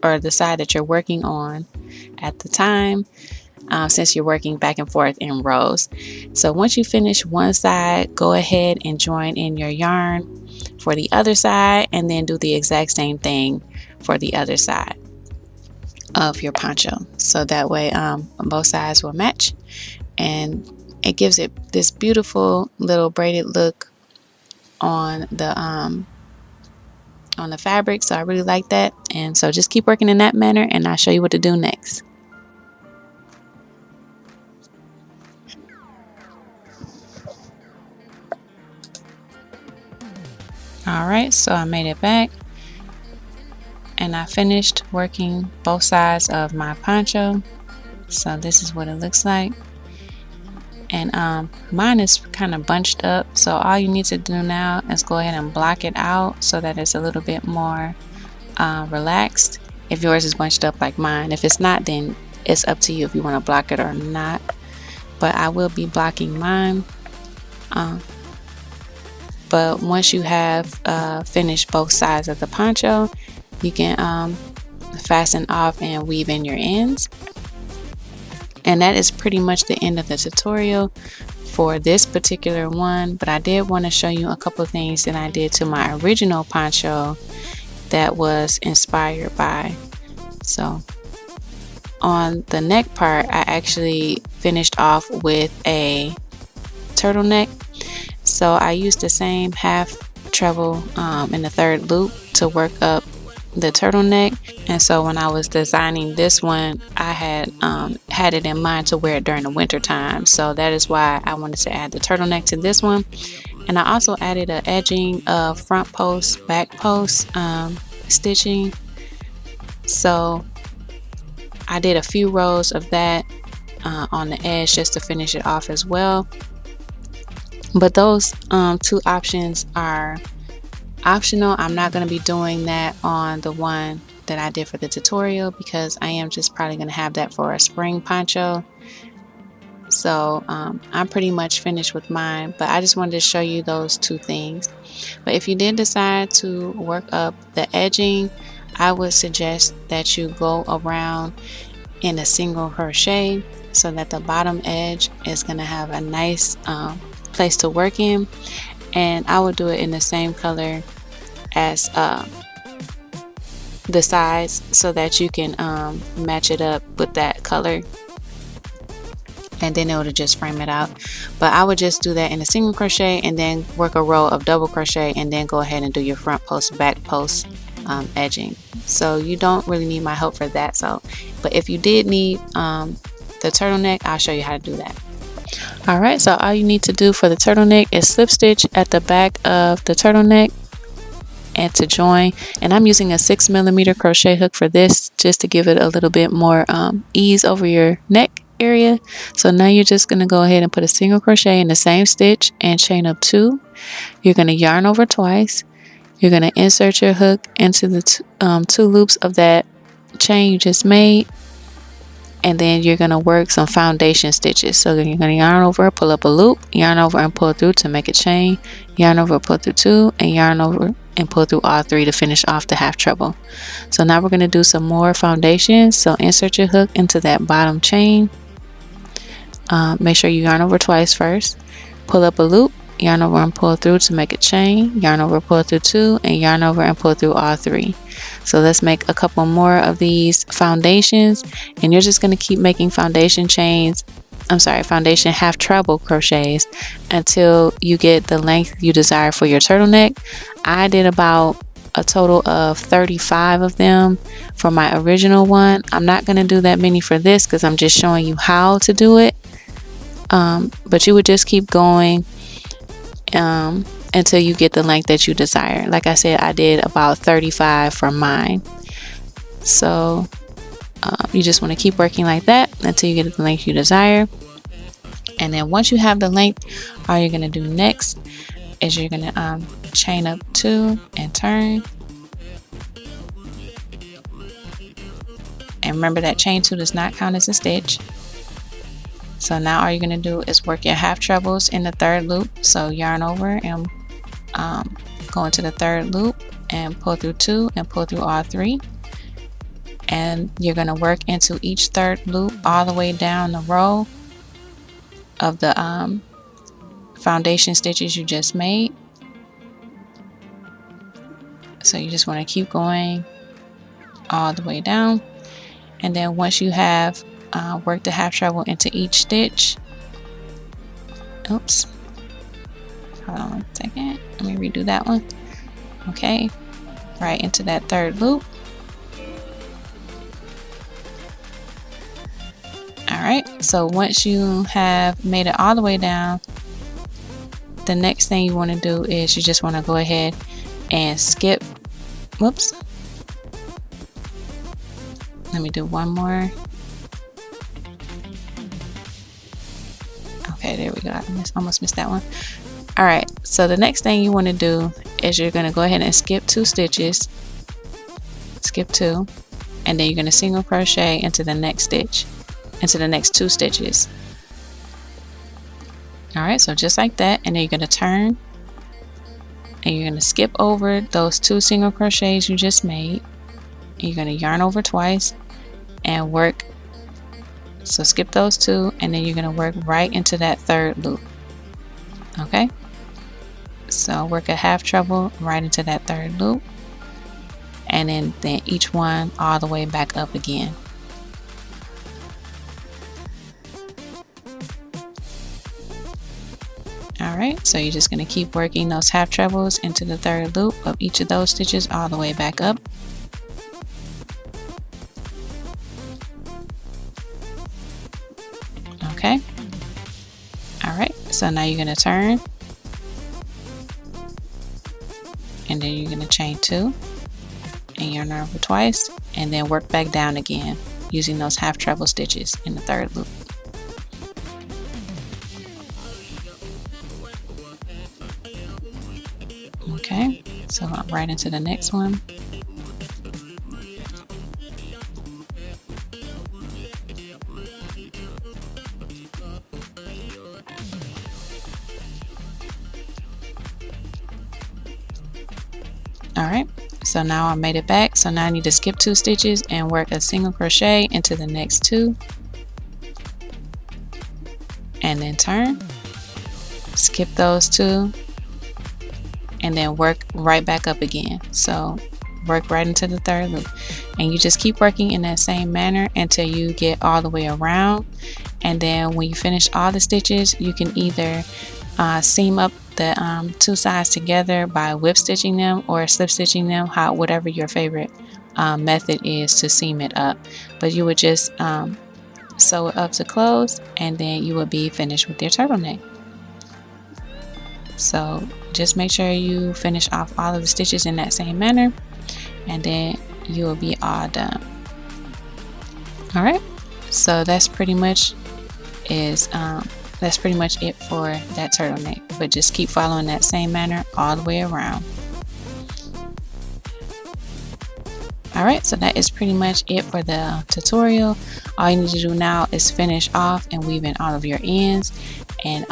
or the side that you're working on at the time, since you're working back and forth in rows. So once you finish one side, go ahead and join in your yarn for the other side, and then do the exact same thing for the other side of your poncho, so that way both sides will match, and it gives it this beautiful little braided look on the fabric. So I really like that, and so just keep working in that manner, and I'll show you what to do next. Alright, so I made it back, and I finished working both sides of my poncho. So this is what it looks like. And mine is kind of bunched up, so all you need to do now is go ahead and block it out so that it's a little bit more relaxed if yours is bunched up like mine. If it's not, then it's up to you if you want to block it or not, but I will be blocking mine. But once you have finished both sides of the poncho, you can fasten off and weave in your ends. And that is pretty much the end of the tutorial for this particular one, but I did want to show you a couple of things that I did to my original poncho that was inspired by. So on the neck part, I actually finished off with a turtleneck. So I used the same half treble in the third loop to work up the turtleneck. And so when I was designing this one, I had it in mind to wear it during the winter time, so that is why I wanted to add the turtleneck to this one. And I also added an edging of front post, back post stitching. So I did a few rows of that on the edge just to finish it off as well. But those two options are optional. I'm not going to be doing that on the one that I did for the tutorial, because I am just probably going to have that for a spring poncho. So I'm pretty much finished with mine, but I just wanted to show you those two things. But if you did decide to work up the edging, I would suggest that you go around in a single crochet so that the bottom edge is going to have a nice place to work in. And I would do it in the same color as the sides so that you can match it up with that color, and then it would just frame it out. But I would just do that in a single crochet and then work a row of double crochet, and then go ahead and do your front post, back post edging. So you don't really need my help for that. So, but if you did need the turtleneck, I'll show you how to do that. Alright, so all you need to do for the turtleneck is slip stitch at the back of the turtleneck and to join. And I'm using a 6mm crochet hook for this, just to give it a little bit more ease over your neck area. So now you're just going to go ahead and put a single crochet in the same stitch and chain up 2. You're going to yarn over twice. You're going to insert your hook into the 2 loops of that chain you just made, and then you're going to work some foundation stitches. So then you're going to yarn over, pull up a loop, yarn over and pull through to make a chain, yarn over, pull through 2, and yarn over and pull through all 3 to finish off the half treble. So now we're going to do some more foundations. So insert your hook into that bottom chain. Make sure you yarn over twice first, pull up a loop, yarn over and pull through to make a chain, yarn over, pull through 2, and yarn over and pull through all 3. So let's make a couple more of these foundations, and you're just going to keep making foundation half treble crochets until you get the length you desire for your turtleneck. I did about a total of 35 of them for my original one. I'm not going to do that many for this because I'm just showing you how to do it. But you would just keep going until you get the length that you desire. Like I said, I did about 35 for mine. So you just want to keep working like that until you get the length you desire. And then once you have the length, all you're going to do next is you're going to chain up 2 and turn. And remember that chain 2 does not count as a stitch. So now all you're going to do is work your half trebles in the 3rd loop. So yarn over and go into the 3rd loop and pull through 2 and pull through all 3. And you're going to work into each 3rd loop all the way down the row of the foundation stitches you just made. So you just want to keep going all the way down, and then once you have worked the half treble into each stitch, oops, hold on one second, let me redo that one. Okay, right into that 3rd loop. Alright, so once you have made it all the way down, the next thing you want to do is you just want to go ahead and skip, whoops, let me do one more. Okay, there we go. I almost missed that one. Alright, so the next thing you want to do is you're going to go ahead and skip 2 stitches, skip 2, and then you're going to single crochet into the next stitch, into the next 2 stitches. Alright, so just like that, and then you're going to turn and you're going to skip over those 2 single crochets you just made, and you're going to yarn over twice and work. So skip those 2, and then you're going to work right into that 3rd loop. Okay, so work a half treble right into that 3rd loop, and then each one all the way back up again. Alright, so you're just going to keep working those half trebles into the 3rd loop of each of those stitches all the way back up. Okay, alright, so now you're going to turn, and then you're going to chain 2 and yarn over twice, and then work back down again using those half treble stitches in the 3rd loop. Okay, so right into the next one. Alright, so now I made it back, so now I need to skip 2 stitches and work a single crochet into the next 2, and then turn, skip those 2, and then work right back up again. So work right into the 3rd loop, and you just keep working in that same manner until you get all the way around. And then when you finish all the stitches, you can either seam up the 2 sides together by whip stitching them or slip stitching them, whatever your favorite method is to seam it up. But you would just sew it up to close, and then you will be finished with your turtleneck. So just make sure you finish off all of the stitches in that same manner, and then you will be all done. Alright, so that's pretty much it for that turtleneck, but just keep following that same manner all the way around. Alright, so that is pretty much it for the tutorial. All you need to do now is finish off and weave in all of your ends, and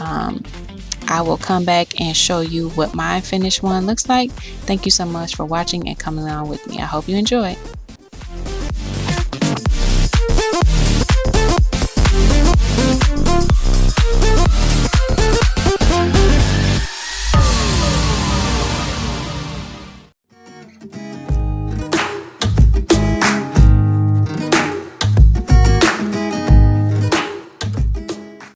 I will come back and show you what my finished one looks like. Thank you so much for watching and coming along with me. I hope you enjoyed.